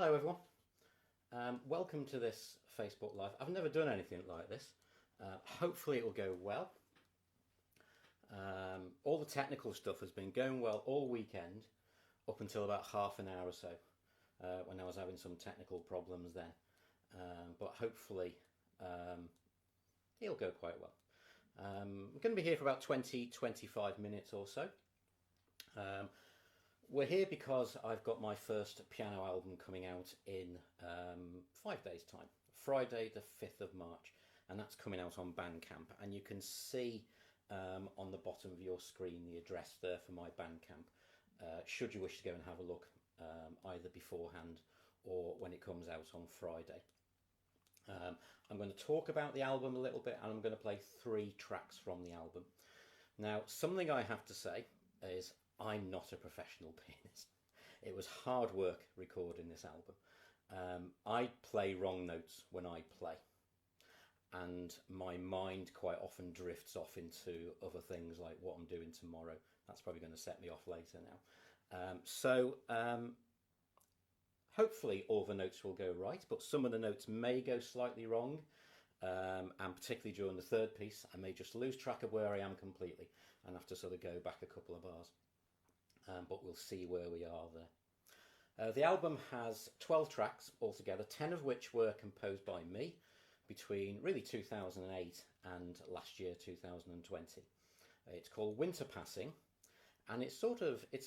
Hello everyone, welcome to this Facebook Live. I've never done anything like this. Hopefully it will go well. All the technical stuff has been going well all weekend up until about half an hour or so when I was having some technical problems then. But hopefully it'll go quite well. I'm going to be here for about 20-25 minutes or so. We're here because I've got my first piano album coming out in 5 days' time, Friday the 5th of March, and that's coming out on Bandcamp. And you can see on the bottom of your screen the address there for my Bandcamp, should you wish to go and have a look either beforehand or when it comes out on Friday. I'm going to talk about the album a little bit, and I'm going to play 3 tracks from the album. Now, something I have to say is I'm not a professional pianist. It was hard work recording this album. I play wrong notes when I play, and my mind quite often drifts off into other things like what I'm doing tomorrow. That's probably going to set me off later now. Hopefully all the notes will go right, but some of the notes may go slightly wrong. And particularly during the third piece, I may just lose track of where I am completely and have to sort of go back a couple of bars. But we'll see where we are there. The album has 12 tracks altogether, 10 of which were composed by me between really 2008 and last year 2020. It's called Winter Passing, and it's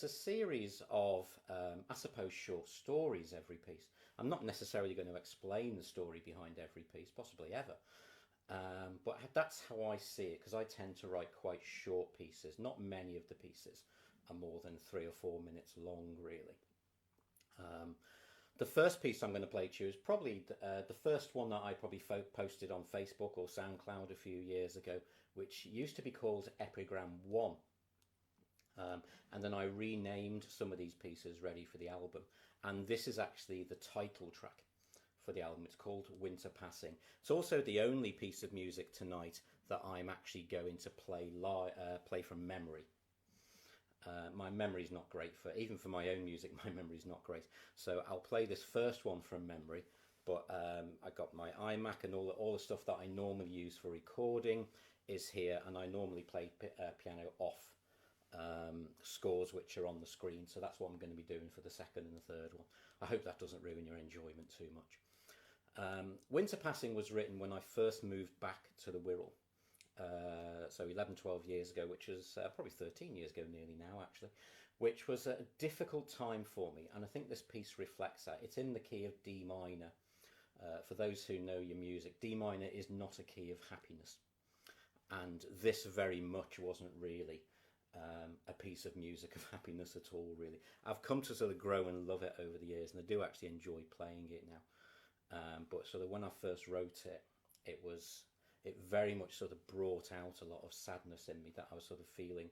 a series of I suppose short stories, every piece. I'm not necessarily going to explain the story behind every piece, possibly ever. But that's how I see it, because I tend to write quite short pieces. Not many of the pieces are more than 3 or 4 minutes long, really. The first piece I'm going to play to you is probably the first one that I probably posted on Facebook or SoundCloud a few years ago, which used to be called Epigram 1. And then I renamed some of these pieces ready for the album. And this is actually the title track for the album. It's called Winter Passing. It's also the only piece of music tonight that I'm actually going to play from memory. My memory's not great even for my own music. My memory's not great, so I'll play this first one from memory. But I got my iMac, and all the stuff that I normally use for recording is here, and I normally play piano off scores which are on the screen. So that's what I'm going to be doing for the second and the third one. I hope that doesn't ruin your enjoyment too much. Winter Passing was written when I first moved back to the Wirral. So 11-12 years ago, which is probably 13 years ago nearly now actually, which was a difficult time for me, and I think this piece reflects that. It's in the key of D minor. For those who know your music, D minor is not a key of happiness, and this very much wasn't really a piece of music of happiness at all, really. I've come to sort of grow and love it over the years, and I do actually enjoy playing it now. But sort of when I first wrote it, it very much sort of brought out a lot of sadness in me that I was sort of feeling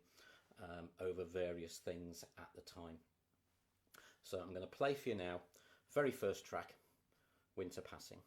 over various things at the time. So I'm going to play for you now, very first track, Winter Passing.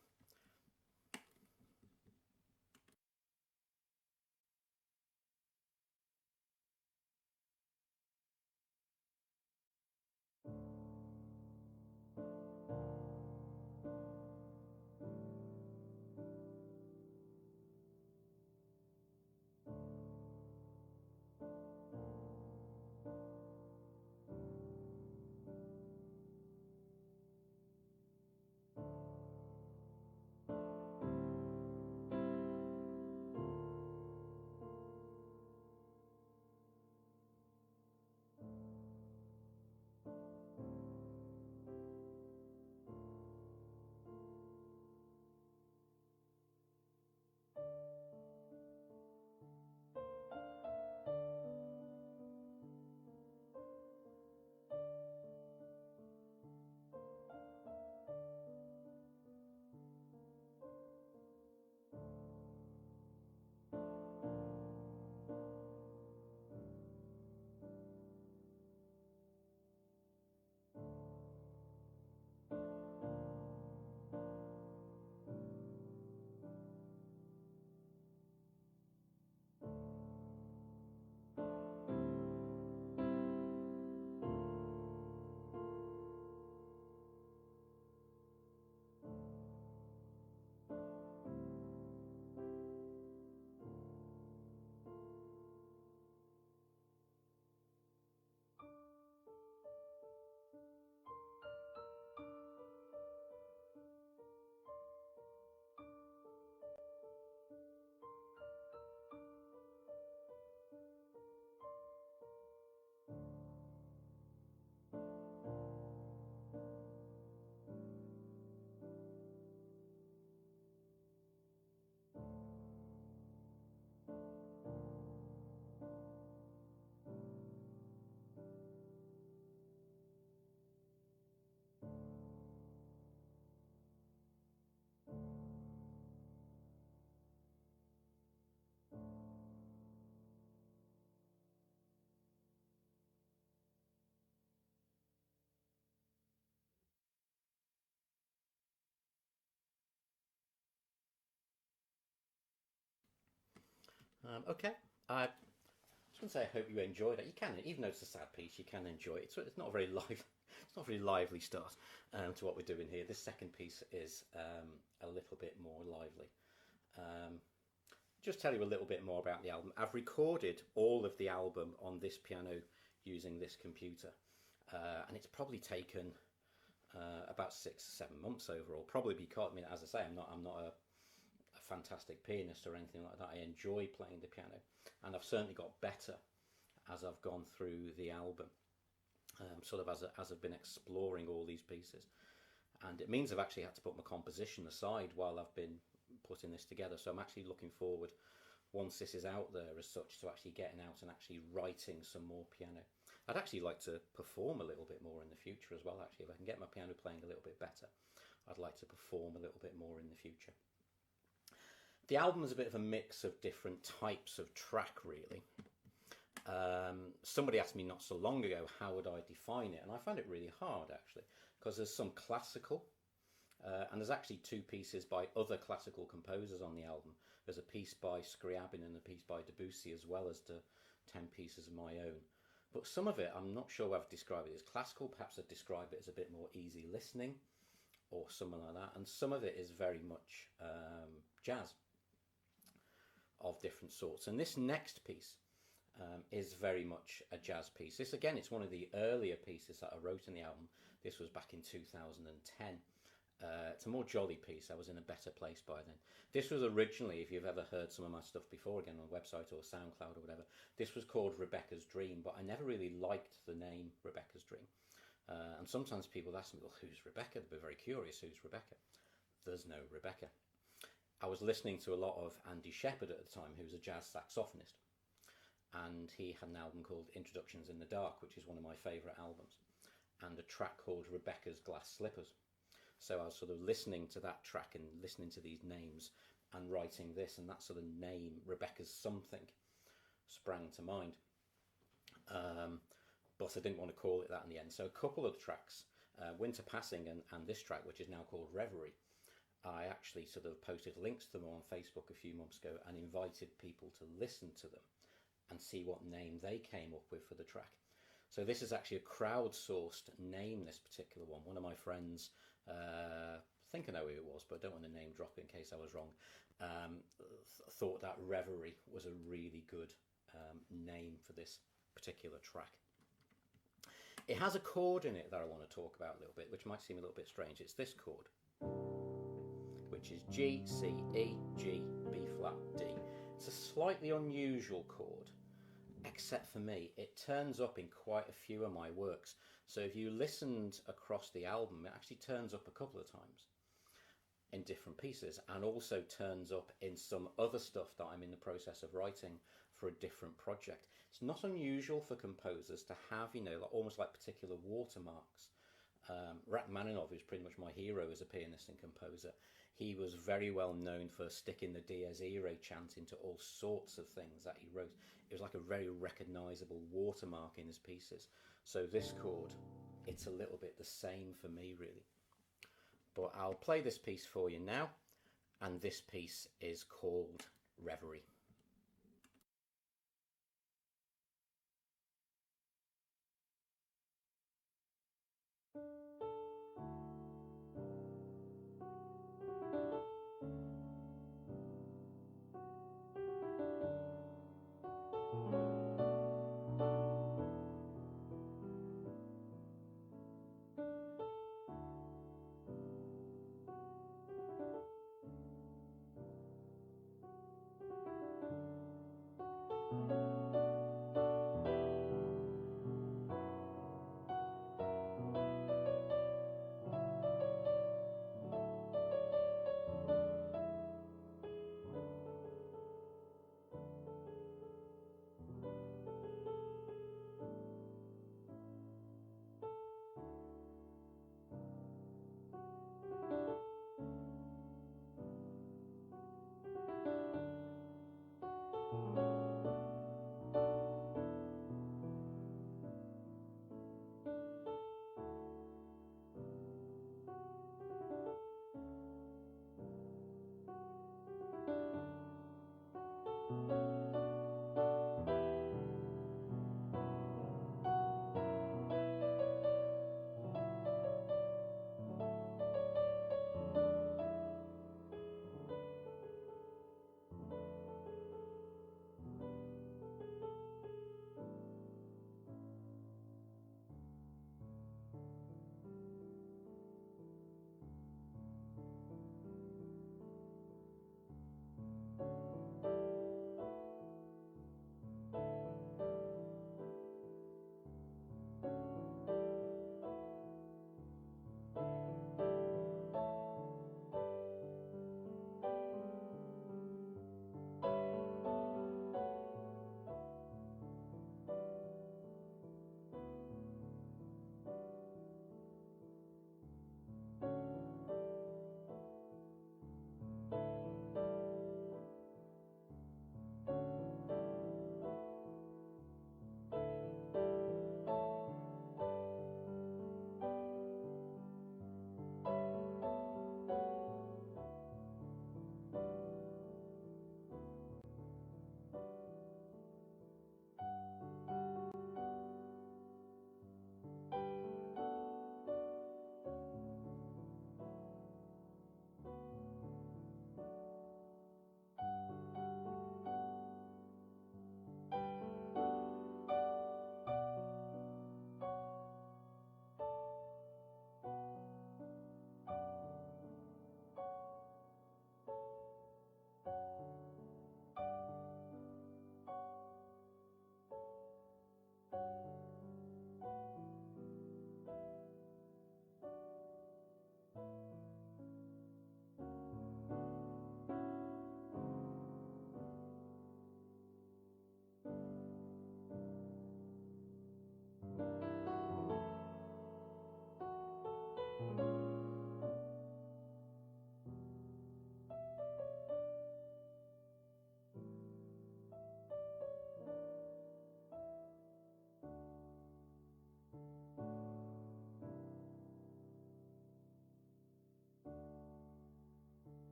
Okay. I was going to say I hope you enjoyed it. You can, even though it's a sad piece, you can enjoy it. It's not a very live, it's not a very lively start to what we're doing here. This second piece is a little bit more lively. Um, just tell you a little bit more about the album. I've recorded all of the album on this piano using this computer, and it's probably taken about 6-7 months overall. Probably because, I mean, as I say, I'm not a fantastic pianist or anything like that. I enjoy playing the piano, and I've certainly got better as I've gone through the album, sort of as I've been exploring all these pieces. And it means I've actually had to put my composition aside while I've been putting this together. So I'm actually looking forward, once this is out there as such, to actually getting out and actually writing some more piano. I'd actually like to perform a little bit more in the future as well, actually. If I can get my piano playing a little bit better, I'd like to perform a little bit more in the future. The album is a bit of a mix of different types of track, really. Somebody asked me not so long ago, how would I define it? And I found it really hard, actually, because there's some classical, and there's actually 2 pieces by other classical composers on the album. There's a piece by Scriabin and a piece by Debussy, as well as the 10 pieces of my own. But some of it, I'm not sure I've described it as classical. Perhaps I'd describe it as a bit more easy listening or something like that. And some of it is very much jazz of different sorts. And this next piece is very much a jazz piece. This, again, it's one of the earlier pieces that I wrote in the album. This was back in 2010. It's a more jolly piece. I was in a better place by then. This was originally, if you've ever heard some of my stuff before, again on the website or SoundCloud or whatever, this was called Rebecca's Dream, but I never really liked the name Rebecca's Dream. And sometimes people ask me, well, who's Rebecca? They'd be very curious, who's Rebecca? There's no Rebecca. I was listening to a lot of Andy Shepherd at the time, who was a jazz saxophonist, and he had an album called Introductions in the Dark, which is one of my favourite albums, and a track called Rebecca's Glass Slippers. So I was sort of listening to that track and listening to these names and writing this, and that sort of name, Rebecca's something, sprang to mind. But I didn't want to call it that in the end. So a couple of tracks, Winter Passing and this track, which is now called Reverie, I actually sort of posted links to them on Facebook a few months ago and invited people to listen to them and see what name they came up with for the track. So this is actually a crowdsourced name, this particular one. One of my friends, I think I know who it was, but I don't want to name drop in case I was wrong, thought that Reverie was a really good name for this particular track. It has a chord in it that I want to talk about a little bit, which might seem a little bit strange. It's this chord, which is G, C, E, G, B flat, D. It's a slightly unusual chord, except for me. It turns up in quite a few of my works. So if you listened across the album, it actually turns up a couple of times in different pieces, and also turns up in some other stuff that I'm in the process of writing for a different project. It's not unusual for composers to have, you know, almost like particular watermarks. Rachmaninoff, who's pretty much my hero as a pianist and composer, he was very well known for sticking the Dies Irae chant into all sorts of things that he wrote. It was like a very recognisable watermark in his pieces. So this chord, it's a little bit the same for me, really. But I'll play this piece for you now, and this piece is called Reverie.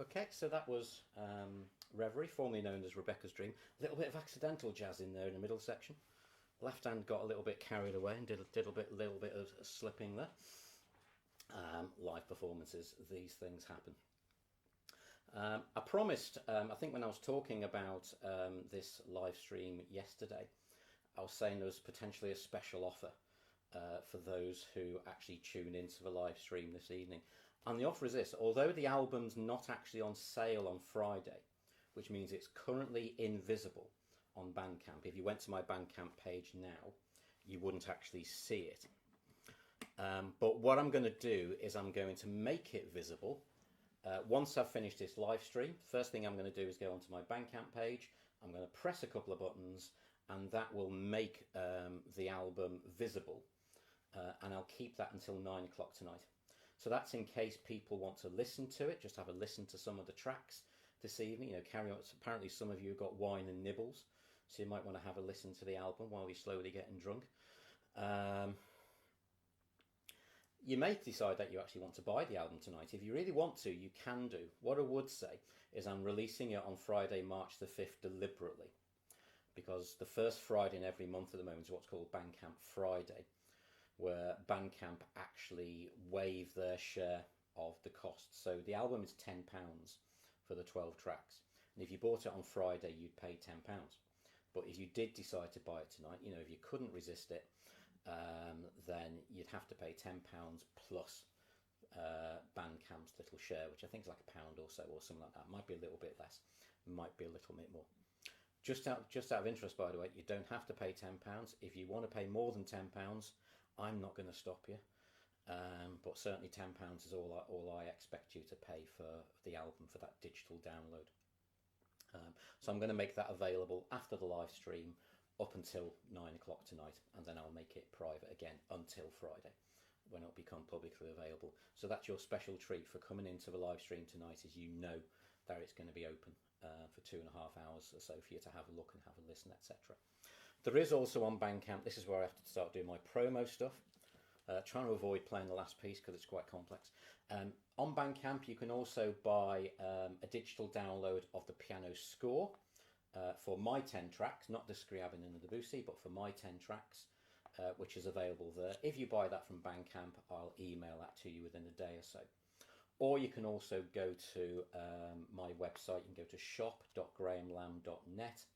Okay, so that was Reverie, formerly known as Rebecca's Dream. A little bit of accidental jazz in there in the middle section. Left hand got a little bit carried away and did a little bit of slipping there. Live performances, these things happen. I promised, I think when I was talking about this live stream yesterday, I was saying there was potentially a special offer for those who actually tune into the live stream this evening. And the offer is this: although the album's not actually on sale on Friday, which means it's currently invisible on Bandcamp, if you went to my Bandcamp page now, you wouldn't actually see it. But what I'm going to do is I'm going to make it visible. Once I've finished this live stream, first thing I'm going to do is go onto my Bandcamp page. I'm going to press a couple of buttons, and that will make the album visible. And I'll keep that until 9 o'clock tonight. So that's in case people want to listen to it, just have a listen to some of the tracks this evening. You know, carry on. Apparently some of you have got wine and nibbles, so you might want to have a listen to the album while you're slowly getting drunk. You may decide that you actually want to buy the album tonight. If you really want to, you can do. What I would say is I'm releasing it on Friday, March the 5th deliberately, because the first Friday in every month at the moment is what's called Bandcamp Friday, where Bandcamp actually waive their share of the cost. So the album is £10 for the 12 tracks. And if you bought it on Friday, you'd pay £10. But if you did decide to buy it tonight, you know, if you couldn't resist it, then you'd have to pay £10 plus Bandcamp's little share, which I think is like £1 or so, or something like that. Might be a little bit less, might be a little bit more. Just out of interest, by the way, you don't have to pay £10. If you want to pay more than £10, I'm not going to stop you. But certainly £10 is all I expect you to pay for the album, for that digital download. So I'm going to make that available after the live stream up until 9 o'clock tonight, and then I'll make it private again until Friday, when it'll become publicly available. So that's your special treat for coming into the live stream tonight, is you know that it's going to be open for 2.5 hours or so for you to have a look and have a listen, etc. There is also on Bandcamp, this is where I have to start doing my promo stuff, trying to avoid playing the last piece because it's quite complex. On Bandcamp you can also buy a digital download of the piano score for my 10 tracks, not the Scriabin and the Debussy, but for my 10 tracks, which is available there. If you buy that from Bandcamp, I'll email that to you within a day or so. Or you can also go to my website. You can go to shop.grahamlamb.net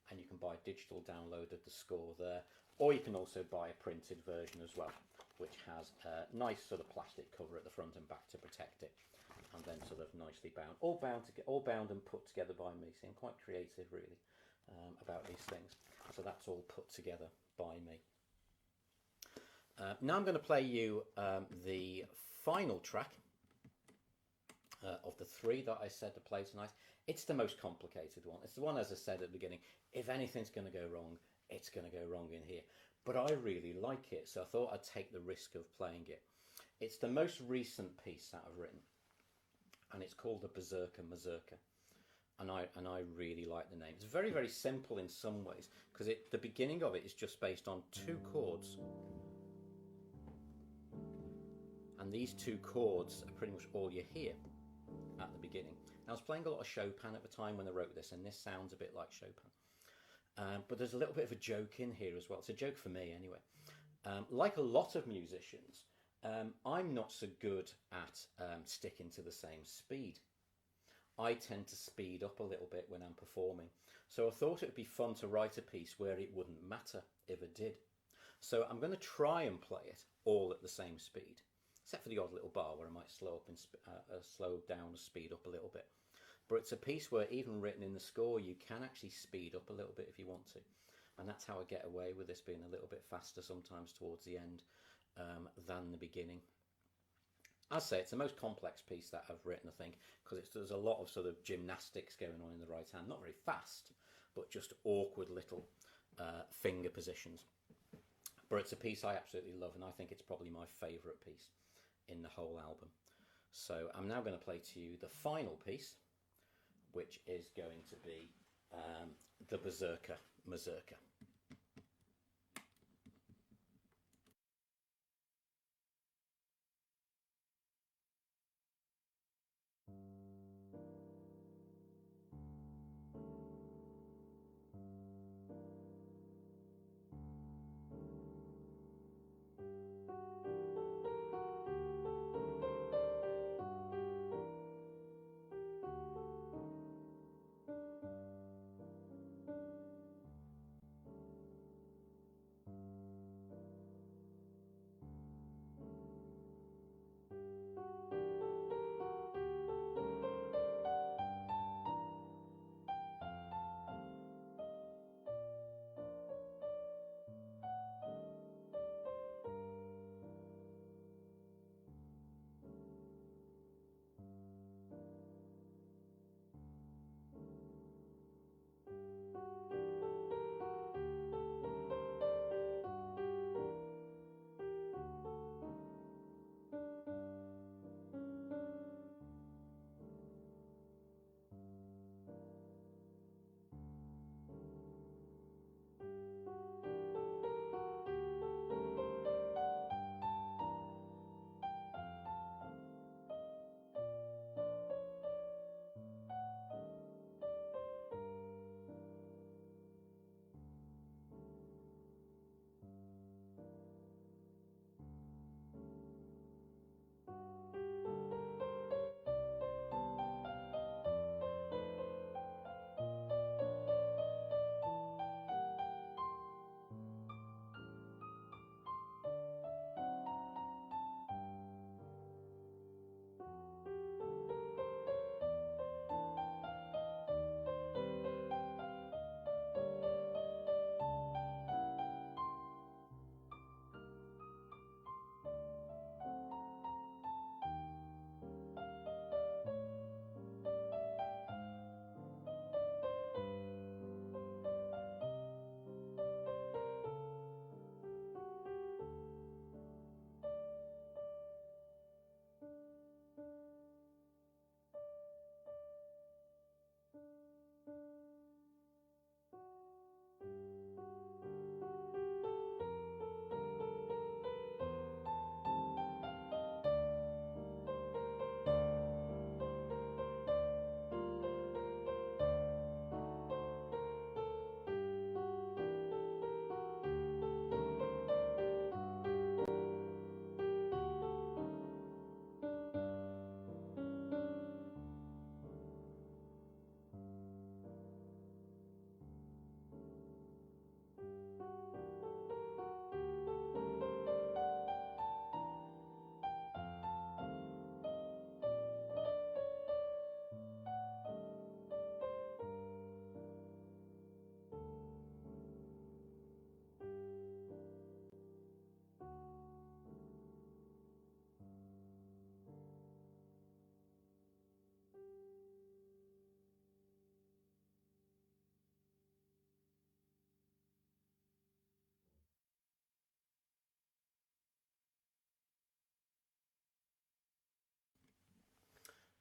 and you can buy a digital download of the score there. Or you can also buy a printed version as well, which has a nice sort of plastic cover at the front and back to protect it, and then sort of nicely bound, all bound and put together by me. So I'm quite creative, really, about these things. So that's all put together by me. Now I'm going to play you the final track of the 3 that I said to play tonight. It's the most complicated one. It's the one, as I said at the beginning, if anything's going to go wrong, it's going to go wrong in here. But I really like it, so I thought I'd take the risk of playing it. It's the most recent piece that I've written, and it's called the Berserker Mazurka. And I really like the name. It's very, very simple in some ways, because the beginning of it is just based on 2 chords. And these 2 chords are pretty much all you hear at the beginning. Now, I was playing a lot of Chopin at the time when I wrote this, and this sounds a bit like Chopin. But there's a little bit of a joke in here as well. It's a joke for me anyway. Like a lot of musicians, I'm not so good at sticking to the same speed. I tend to speed up a little bit when I'm performing. So I thought it would be fun to write a piece where it wouldn't matter if I did. So I'm going to try and play it all at the same speed, except for the odd little bar where I might slow up and slow down or speed up a little bit. But it's a piece where, even written in the score, you can actually speed up a little bit if you want to. And that's how I get away with this being a little bit faster sometimes towards the end than the beginning. I'd say it's the most complex piece that I've written, I think, because there's a lot of sort of gymnastics going on in the right hand. Not very fast, but just awkward little finger positions. But it's a piece I absolutely love, and I think it's probably my favourite piece in the whole album. So I'm now going to play to you the final piece, which is going to be the Berserker Mazurka.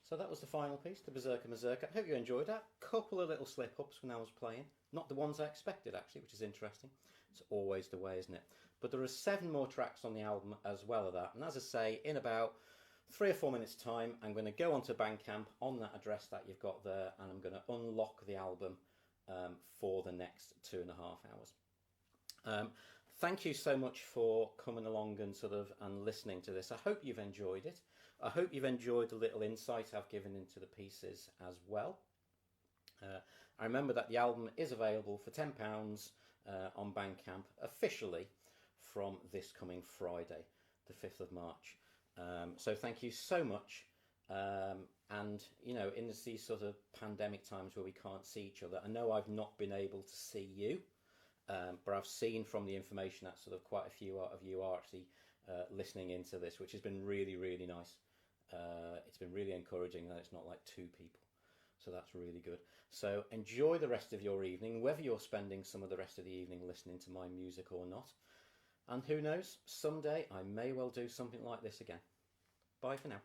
So that was the final piece, the Berserker Mazurka. I hope you enjoyed that. Couple of little slip-ups when I was playing. Not the ones I expected, actually, which is interesting. It's always the way, isn't it? But there are 7 more tracks on the album as well of that. And as I say, in about 3 or 4 minutes' time, I'm going to go onto Bandcamp on that address that you've got there, and I'm going to unlock the album for the next 2.5 hours. Thank you so much for coming along and and listening to this. I hope you've enjoyed it. I hope you've enjoyed the little insight I've given into the pieces as well. I remember that the album is available for £10 on Bandcamp officially from this coming Friday, the 5th of March. So thank you so much. And, you know, in these sort of pandemic times where we can't see each other, I know I've not been able to see you, but I've seen from the information that quite a few of you are actually listening into this, which has been really, really nice. It's been really encouraging that it's not like 2 people. So that's really good. So enjoy the rest of your evening, whether you're spending some of the rest of the evening listening to my music or not. And who knows, someday I may well do something like this again. Bye for now.